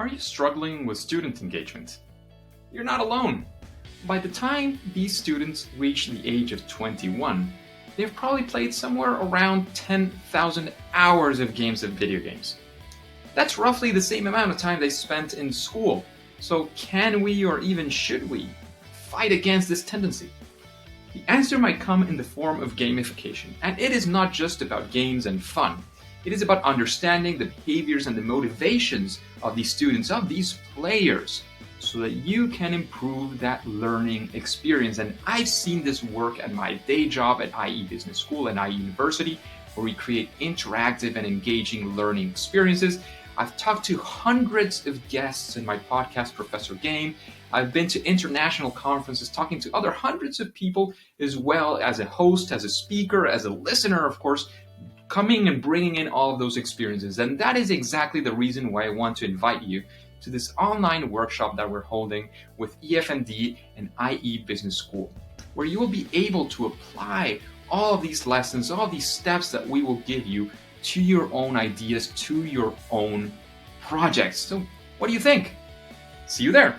Are you struggling with student engagement? You're not alone. By the time these students reach the age of 21, they've probably played somewhere around 10,000 hours of games of video games. That's roughly the same amount of time they spent in school. So can we, or even should we, fight against this tendency? The answer might come in the form of gamification, and it is not just about games and fun. It is about understanding the behaviors and the motivations of these students, of these players, so that you can improve that learning experience. And I've seen this work at my day job at IE Business School and IE University, where we create interactive and engaging learning experiences. I've talked to hundreds of guests in my podcast, Professor Game. I've been to international conferences talking to other hundreds of people, as well as a host, as a speaker, as a listener, of course, coming and bringing in all of those experiences. And that is exactly the reason why I want to invite you to this online workshop that we're holding with EFND and IE Business School, where you will be able to apply all of these lessons, all of these steps that we will give you to your own ideas, to your own projects. So what do you think? See you there.